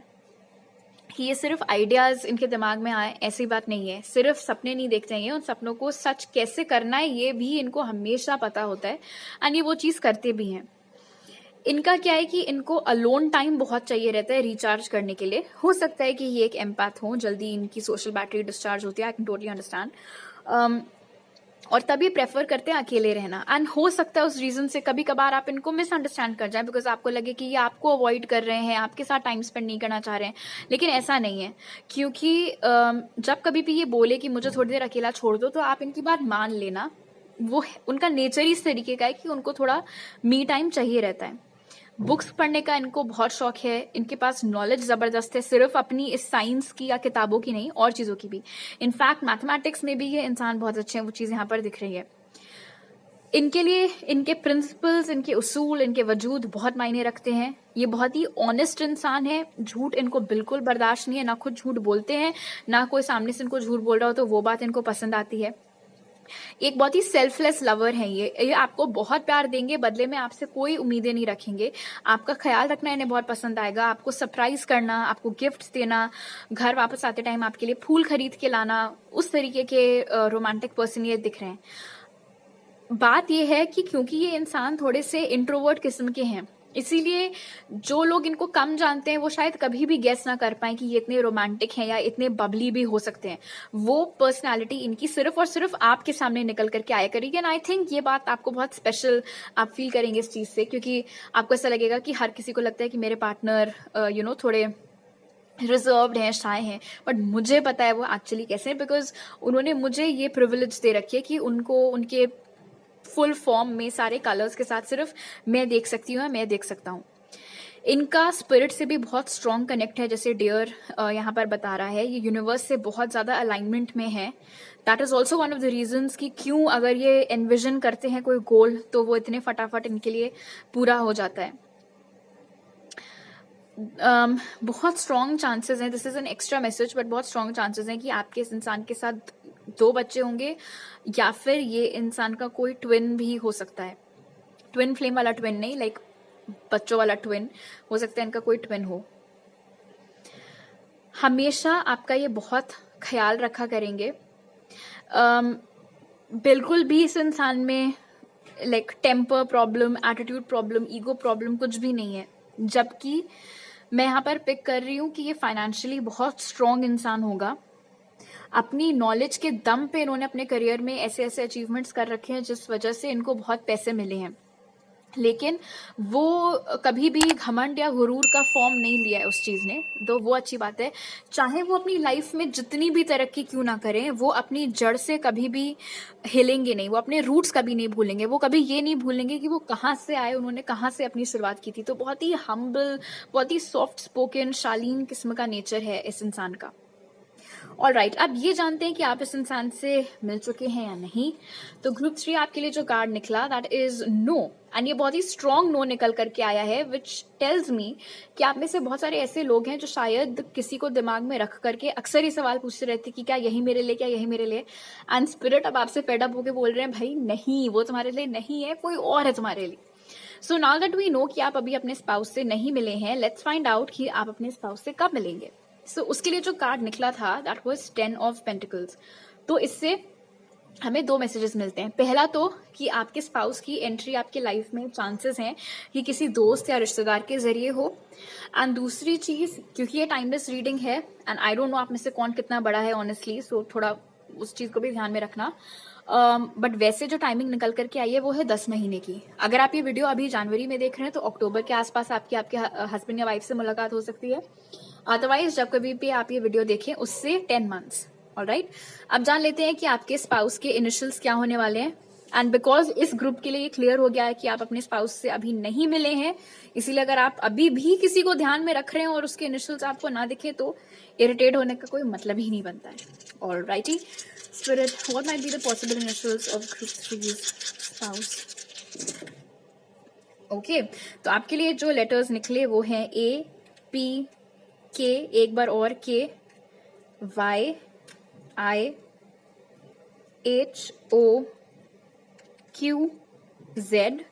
कि ये सिर्फ आइडियाज इनके दिमाग में आए ऐसी बात नहीं है, सिर्फ सपने नहीं देखते हैं, उन सपनों को सच कैसे करना है ये भी इनको हमेशा पता होता है, एंड ये वो चीज़ करते भी हैं। इनका क्या है कि इनको अलोन टाइम बहुत चाहिए रहता है रिचार्ज करने के लिए। हो सकता है कि ये एक एम्पैथ हो, जल्दी इनकी सोशल बैटरी डिस्चार्ज होती है, आई कैन टोटली अंडरस्टैंड। और तभी प्रेफर करते हैं अकेले रहना, एंड हो सकता है उस रीजन से कभी कभार आप इनको मिसअंडरस्टैंड कर जाए, बिकॉज आपको लगे कि ये आपको अवॉइड कर रहे हैं, आपके साथ टाइम स्पेंड नहीं करना चाह रहे हैं। लेकिन ऐसा नहीं है, क्योंकि जब कभी भी ये बोले कि मुझे थोड़ी देर अकेला छोड़ दो, तो आप इनकी बात मान लेना। वो उनका नेचर ही इस तरीके का है कि उनको थोड़ा मी टाइम चाहिए रहता है। बुक्स पढ़ने का इनको बहुत शौक है, इनके पास नॉलेज ज़बरदस्त है, सिर्फ अपनी इस साइंस की या किताबों की नहीं, और चीज़ों की भी। इनफैक्ट मैथमेटिक्स में भी ये इंसान बहुत अच्छे हैं, वो चीज़ यहाँ पर दिख रही है। इनके लिए इनके प्रिंसिपल्स, इनके उसूल, इनके वजूद बहुत मायने रखते हैं। ये बहुत ही ऑनेस्ट इंसान है, झूठ इनको बिल्कुल बर्दाश्त नहीं है, ना खुद झूठ बोलते हैं, ना कोई सामने से इनको झूठ बोल रहा हो तो वो बात इनको पसंद आती है। एक बहुत ही सेल्फलेस लवर है ये आपको बहुत प्यार देंगे, बदले में आपसे कोई उम्मीदें नहीं रखेंगे। आपका ख्याल रखना इन्हें बहुत पसंद आएगा, आपको सरप्राइज करना, आपको गिफ्ट्स देना, घर वापस आते टाइम आपके लिए फूल खरीद के लाना, उस तरीके के रोमांटिक पर्सन ये दिख रहे हैं। बात यह है कि क्योंकि ये इंसान थोड़े से इंट्रोवर्ट किस्म के हैं, इसीलिए जो लोग इनको कम जानते हैं वो शायद कभी भी गेस ना कर पाए कि ये इतने रोमांटिक हैं या इतने बबली भी हो सकते हैं। वो पर्सनालिटी इनकी सिर्फ और सिर्फ आपके सामने निकल करके आया करेगी, एंड आई थिंक ये बात आपको बहुत स्पेशल आप फील करेंगे इस चीज़ से, क्योंकि आपको ऐसा लगेगा कि हर किसी को लगता है कि मेरे पार्टनर थोड़े रिजर्व्ड हैं, शाय हैं, बट मुझे पता है वो एक्चुअली कैसे हैं, बिकॉज उन्होंने मुझे ये प्रिविलेज दे रखी है कि उनको उनके फुल फॉर्म में सारे कलर्स के साथ सिर्फ मैं देख सकती हूँ, मैं देख सकता हूँ। इनका स्पिरिट से भी बहुत स्ट्रॉन्ग कनेक्ट है, जैसे डियर यहाँ पर बता रहा है, ये यूनिवर्स से बहुत ज़्यादा अलाइनमेंट में है। That is also one of the reasons कि क्यों अगर ये एनविजन करते हैं कोई गोल तो वो इतने फटाफट इनके लिए पूरा हो जाता है। बहुत स्ट्रॉन्ग चांसेस हैं, this is an extra message, but बहुत स्ट्रॉन्ग चांसेस हैं कि आपके इस इंसान के साथ 2 बच्चे होंगे, या फिर ये इंसान का कोई ट्विन भी हो सकता है। ट्विन फ्लेम वाला ट्विन नहीं, लाइक बच्चों वाला ट्विन हो सकता है, इनका कोई ट्विन हो। हमेशा आपका ये बहुत ख्याल रखा करेंगे। बिल्कुल भी इस इंसान में like temper problem, attitude problem, ego problem कुछ भी नहीं है। जबकि मैं यहाँ पर पिक कर रही हूँ कि ये फाइनेंशियली बहुत स्ट्रॉन्ग इंसान होगा। अपनी नॉलेज के दम पे इन्होंने अपने करियर में ऐसे ऐसे अचीवमेंट्स कर रखे हैं जिस वजह से इनको बहुत पैसे मिले हैं, लेकिन वो कभी भी घमंड या गुरूर का फॉर्म नहीं लिया है उस चीज़ ने, तो वो अच्छी बात है। चाहे वो अपनी लाइफ में जितनी भी तरक्की क्यों ना करें, वो अपनी जड़ से कभी भी हिलेंगे नहीं, वो अपने रूट्स कभी नहीं भूलेंगे, वो कभी ये नहीं भूलेंगे कि वो कहाँ से आए, उन्होंने कहाँ से अपनी शुरुआत की थी। तो बहुत ही हम्बल, बहुत ही सॉफ्ट स्पोकन, शालीन किस्म का नेचर है इस इंसान का। ऑलराइट, अब ये जानते हैं कि आप इस इंसान से मिल चुके हैं या नहीं। तो ग्रुप 3 आपके लिए जो कार्ड निकला दैट इज नो, एंड ये बहुत ही स्ट्रॉन्ग नो निकल करके आया है, विच टेल्स मी कि आप में से बहुत सारे ऐसे लोग हैं जो शायद किसी को दिमाग में रख करके अक्सर ये सवाल पूछते रहते कि क्या यही मेरे लिए, क्या यही मेरे लिए, एंड स्पिरिट अब आपसे फेड अप होकर बोल रहे हैं भाई नहीं, वो तुम्हारे लिए नहीं है, कोई और है तुम्हारे लिए। So now that we know कि आप अभी अपने स्पाउस से नहीं मिले हैं, लेट्स फाइंड आउट कि आप अपने स्पाउस से कब मिलेंगे। सो उसके लिए जो कार्ड निकला था दैट वाज 10 ऑफ पेंटिकल्स। तो इससे हमें 2 मैसेजेस मिलते हैं। पहला तो कि आपके स्पाउस की एंट्री आपके लाइफ में चांसेस हैं कि किसी दोस्त या रिश्तेदार के जरिए हो, एंड दूसरी चीज़, क्योंकि ये टाइमलेस रीडिंग है एंड आई डोंट नो आप में से कौन कितना बड़ा है ऑनेस्टली, सो थोड़ा उस चीज़ को भी ध्यान में रखना। बट वैसे जो टाइमिंग निकल करके आई है वो है 10 महीने की। अगर आप ये वीडियो अभी जनवरी में देख रहे हैं तो अक्टूबर के आसपास आपके हस्बैंड या वाइफ से मुलाकात हो सकती है। अदरवाइज जब कभी भी आप ये वीडियो देखें उससे 10 मंथ्स। ऑलराइट, अब जान लेते हैं कि आपके स्पाउस के इनिशियल्स क्या होने वाले हैं। एंड बिकॉज इस ग्रुप के लिए ये क्लियर हो गया है कि आप अपने स्पाउस से अभी नहीं मिले हैं, इसीलिए अगर आप अभी भी किसी को ध्यान में रख रहे हैं और उसके इनिशियल्स आपको ना दिखे तो इरिटेट होने का कोई मतलब ही नहीं बनता है। Alrighty Spirit, what might be the possible initials of group 3's spouse? Okay, तो आपके लिए जो लेटर्स निकले वो हैं ए, पी, के, एक बार और K, Y, I, H, O, Q, Z,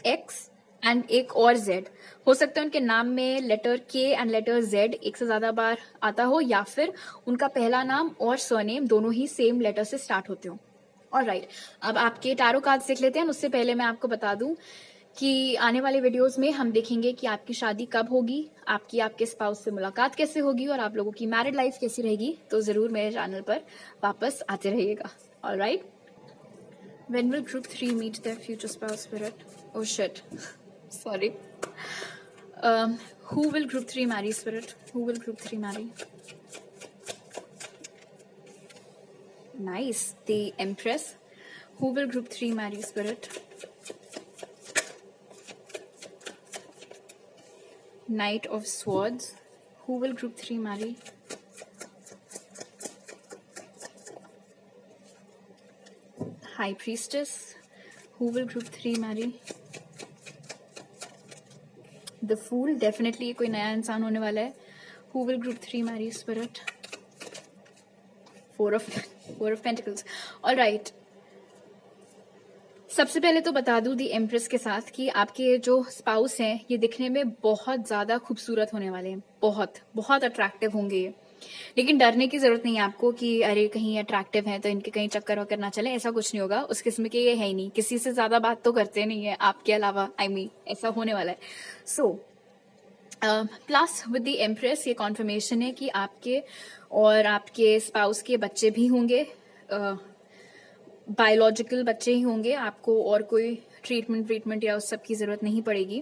X and एक और जेड। हो सकता है उनके नाम में लेटर के एंड लेटर जेड एक से ज्यादा बार आता हो, या फिर उनका पहला नाम और सरनेम दोनों ही सेम लेटर से स्टार्ट होते हो। ऑलराइट, अब आपके टैरो कार्ड्स देख लेते हैं। उससे पहले मैं आपको बता दूं कि आने वाले वीडियोस में हम देखेंगे कि आपकी शादी कब होगी, आपके स्पाउस से मुलाकात कैसे होगी और आप लोगों की मैरिड लाइफ कैसी रहेगी। तो जरूर मेरे चैनल पर वापस आते रहिएगा। Alright, when will group 3 meet their future spouse spirit? Oh shit, sorry. Who will group 3 marry, spirit? Who will group 3 marry? Nice, the Empress. Who will group 3 marry, spirit? Knight of Swords. Who will group 3 marry? High Priestess. Who will group 3 marry? The Fool. Definitely कोई नया इंसान होने वाला है. Who will group 3 marry, spirit? Four of Pentacles. All right. सबसे पहले तो बता दूं दी एम्प्रेस के साथ कि आपके जो स्पाउस हैं ये दिखने में बहुत ज्यादा खूबसूरत होने वाले हैं, बहुत बहुत अट्रैक्टिव होंगे ये। लेकिन डरने की जरूरत नहीं है आपको कि अरे कहीं अट्रैक्टिव हैं तो इनके कहीं चक्कर वक्कर ना चले, ऐसा कुछ नहीं होगा। उस किस्म के ये है ही नहीं, किसी से ज्यादा बात तो करते नहीं है आपके अलावा। आई मीन ऐसा होने वाला है। So plus with the empress ये कॉन्फर्मेशन है कि आपके और आपके स्पाउस के बच्चे भी होंगे, बायोलॉजिकल बच्चे ही होंगे। आपको और कोई ट्रीटमेंट या उस सब की जरूरत नहीं पड़ेगी।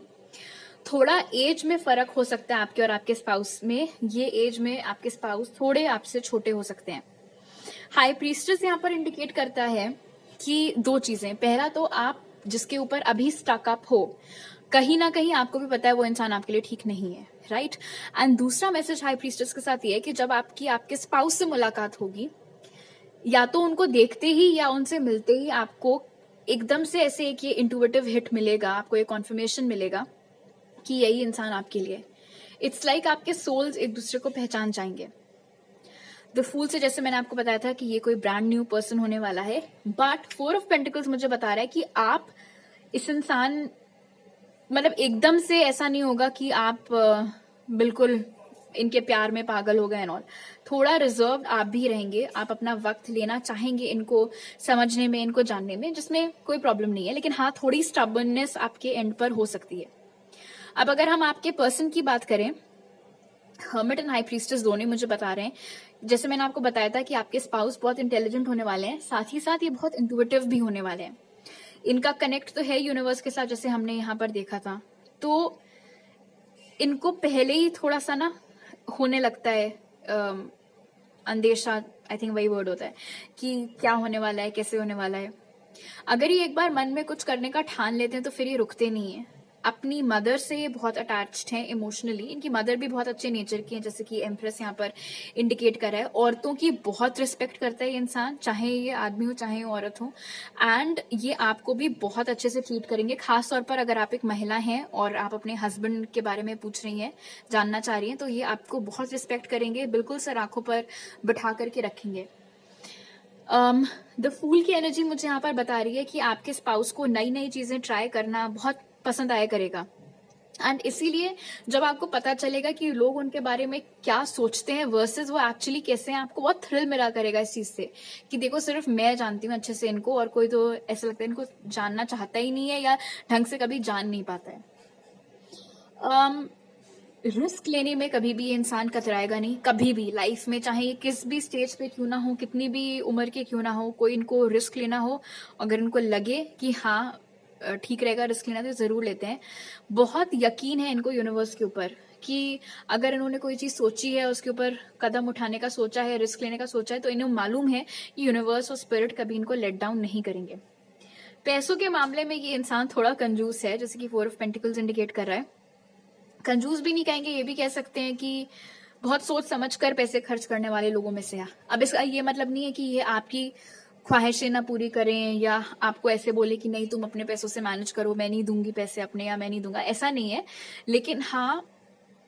थोड़ा एज में फर्क हो सकता है आपके और आपके स्पाउस में। ये एज में आपके स्पाउस थोड़े आपसे छोटे हो सकते हैं। हाई प्रीस्टेस यहाँ पर इंडिकेट करता है कि दो चीजें। पहला तो आप जिसके ऊपर अभी स्टक अप हो, कहीं ना कहीं आपको भी पता है वो इंसान आपके लिए ठीक नहीं है, राइट। एंड दूसरा मैसेज हाई प्रीस्टेस के साथ ये है कि जब आपके स्पाउस से मुलाकात होगी, या तो उनको देखते ही या उनसे मिलते ही आपको एकदम से ऐसे एक ये इंट्यूटिव हिट मिलेगा, आपको एक कॉन्फर्मेशन मिलेगा कि यही इंसान आपके लिए। इट्स लाइक आपके सोल्स एक दूसरे को पहचान जाएंगे। द फूल से जैसे मैंने आपको बताया था कि ये कोई ब्रांड न्यू पर्सन होने वाला है, बट 4 ऑफ पेंटिकल्स मुझे बता रहा है कि आप इस इंसान, मतलब एकदम से ऐसा नहीं होगा कि आप बिल्कुल इनके प्यार में पागल हो गए एंड ऑल। थोड़ा रिजर्व आप भी रहेंगे, आप अपना वक्त लेना चाहेंगे इनको समझने में, इनको जानने में, जिसमें कोई प्रॉब्लम नहीं है। लेकिन हाँ, थोड़ी स्टबर्ननेस आपके एंड पर हो सकती है। अब अगर हम आपके पर्सन की बात करें, हर्मिट एंड हाई प्रीस्टेस दोनों मुझे बता रहे हैं, जैसे मैंने आपको बताया था कि आपके स्पाउस बहुत इंटेलिजेंट होने वाले हैं, साथ ही साथ ये बहुत इंट्यूटिव भी होने वाले हैं। इनका कनेक्ट तो है यूनिवर्स के साथ, जैसे हमने यहाँ पर देखा था। तो इनको पहले ही थोड़ा सा ना होने लगता है अंदेशा, आई थिंक वही वर्ड होता है, कि क्या होने वाला है, कैसे होने वाला है। अगर ये एक बार मन में कुछ करने का ठान लेते हैं तो फिर ये रुकते नहीं है। अपनी मदर से ये बहुत अटैच्ड हैं इमोशनली। इनकी मदर भी बहुत अच्छे नेचर की है, जैसे कि एम्प्रेस यहाँ पर इंडिकेट कर रहा है। औरतों की बहुत रिस्पेक्ट करता है ये इंसान, चाहे ये आदमी हो चाहे औरत हो। एंड ये आपको भी बहुत अच्छे से ट्रीट करेंगे, खास तौर पर अगर आप एक महिला हैं और आप अपने हस्बैंड के बारे में पूछ रही हैं, जानना चाह रही हैं, तो ये आपको बहुत रिस्पेक्ट करेंगे, बिल्कुल सर आंखों पर बिठा करके रखेंगे। द फूल की एनर्जी मुझे यहाँ पर बता रही है कि आपके स्पाउस को नई नई चीजें ट्राई करना बहुत पसंद आया करेगा। एंड इसीलिए जब आपको पता चलेगा कि लोग उनके बारे में क्या सोचते हैं वर्सेस वो एक्चुअली कैसे हैं, आपको बहुत थ्रिल मिला करेगा इस चीज से कि देखो सिर्फ मैं जानती हूँ अच्छे से इनको, और कोई तो ऐसा लगता है इनको जानना चाहता ही नहीं है या ढंग से कभी जान नहीं पाता है। रिस्क लेने में कभी भी इंसान कतराएगा नहीं, कभी भी लाइफ में, चाहे ये किस भी स्टेज पे क्यों ना हो, कितनी भी उम्र के क्यों ना हो, कोई इनको रिस्क लेना हो, अगर इनको लगे कि हाँ ठीक रहेगा रिस्क लेना, तो जरूर लेते हैं। बहुत यकीन है इनको यूनिवर्स के ऊपर कि अगर इन्होंने कोई चीज सोची है, उसके ऊपर कदम उठाने का सोचा है, रिस्क लेने का सोचा है, तो इन्हें मालूम है कि यूनिवर्स और स्पिरिट कभी इनको लेट डाउन नहीं करेंगे। पैसों के मामले में ये इंसान थोड़ा कंजूस है, जैसे कि 4 ऑफ पेंटिकल्स इंडिकेट कर रहा है। कंजूस भी नहीं कहेंगे, ये भी कह सकते हैं कि बहुत सोच समझ कर पैसे खर्च करने वाले लोगों में से है। अब इसका ये मतलब नहीं है कि ये आपकी ख्वाहिशें ना पूरी करें या आपको ऐसे बोले कि नहीं तुम अपने पैसों से मैनेज करो, मैं नहीं दूंगी पैसे अपने या मैं नहीं दूंगा, ऐसा नहीं है। लेकिन हाँ,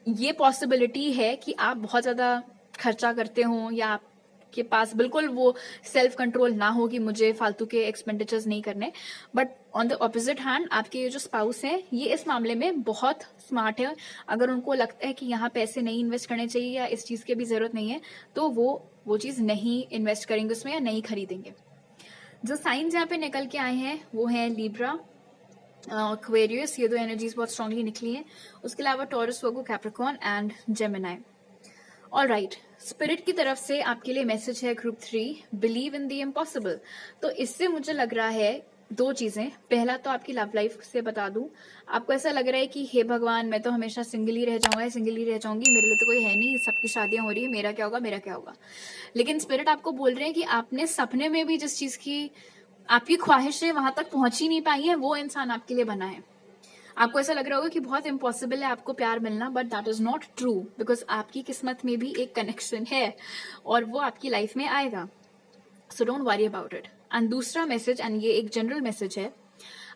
ये पॉसिबिलिटी है कि आप बहुत ज़्यादा खर्चा करते हो या आपके पास बिल्कुल वो सेल्फ कंट्रोल ना हो कि मुझे फालतू के एक्सपेंडिचर्स नहीं करने। But on the opposite hand आपके ये जो स्पाउस है ये इस मामले में बहुत स्मार्ट है। अगर उनको लगता है कि यहाँ पैसे नहीं इन्वेस्ट करने चाहिए या इस चीज़ की भी ज़रूरत नहीं है तो वो चीज़ नहीं इन्वेस्ट करेंगे उसमें या नहीं खरीदेंगे। जो साइंस यहाँ पे निकल के आए हैं वो है लिब्रा, एक्वेरियस, ये दो एनर्जीज बहुत स्ट्रांगली निकली हैं। उसके अलावा taurus, Virgo, Capricorn and Gemini. All right, spirit की तरफ से आपके लिए मैसेज है group 3, believe in the impossible. तो इससे मुझे लग रहा है दो चीजें। पहला तो आपकी लव लाइफ से बता दूं, आपको ऐसा लग रहा है कि हे भगवान मैं तो हमेशा सिंगल ही रह जाऊंगा, सिंगल ही रह जाऊंगी, मेरे लिए तो कोई है नहीं, सबकी शादियां हो रही है, मेरा क्या होगा, मेरा क्या होगा। लेकिन स्पिरिट आपको बोल रहे हैं कि आपने सपने में भी जिस चीज की आपकी ख्वाहिशें वहां तक पहुंच ही नहीं पाई है वो इंसान आपके लिए बना है। आपको ऐसा लग रहा होगा कि बहुत इम्पॉसिबल है आपको प्यार मिलना, but that is not true, because आपकी किस्मत में भी एक कनेक्शन है और वो आपकी लाइफ में आएगा। So don't worry about it. And दूसरा मैसेज, एंड ये एक जनरल मैसेज है,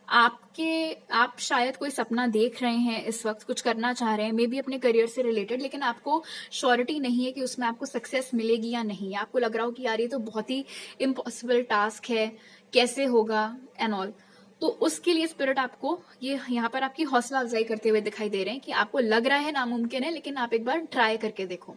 आप शायद कोई सपना देख रहे हैं इस वक्त, कुछ करना चाह रहे हैं मे बी अपने करियर से रिलेटेड, लेकिन आपको श्योरिटी नहीं है कि उसमें आपको सक्सेस मिलेगी या नहीं। आपको लग रहा हो कि यार ये तो बहुत ही इम्पॉसिबल टास्क है, कैसे होगा एंड ऑल। तो उसके लिए स्पिरिट आपको ये यहाँ पर आपकी हौसला अफजाई करते हुए दिखाई दे रहे हैं कि आपको लग रहा है नामुमकिन है, लेकिन आप एक बार ट्राई करके देखो।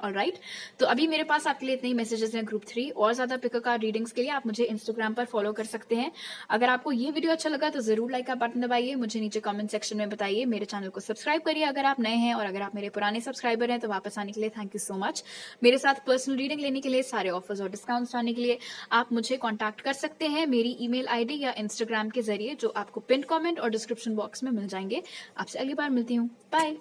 ऑलराइट, तो अभी मेरे पास आपके लिए इतने ही मैसेजेस हैं ग्रुप 3। और ज्यादा पिक कार्ड रीडिंग्स के लिए आप मुझे इंस्टाग्राम पर फॉलो कर सकते हैं। अगर आपको ये वीडियो अच्छा लगा तो जरूर लाइक का बटन दबाइए, मुझे नीचे कमेंट सेक्शन में बताइए, मेरे चैनल को सब्सक्राइब करिए अगर आप नए हैं, और अगर आप मेरे पुराने सब्सक्राइबर हैं तो वापस आने के लिए थैंक यू सो मच। मेरे साथ पर्सनल रीडिंग लेने के लिए, सारे ऑफर्स और डिस्काउंट्स पाने के लिए आप मुझे कॉन्टैक्ट कर सकते हैं मेरी ईमेल आईडी या इंस्टाग्राम के जरिए, जो आपको पिन कमेंट और डिस्क्रिप्शन बॉक्स में मिल जाएंगे। आपसे अगली बार मिलती हूँ, बाय।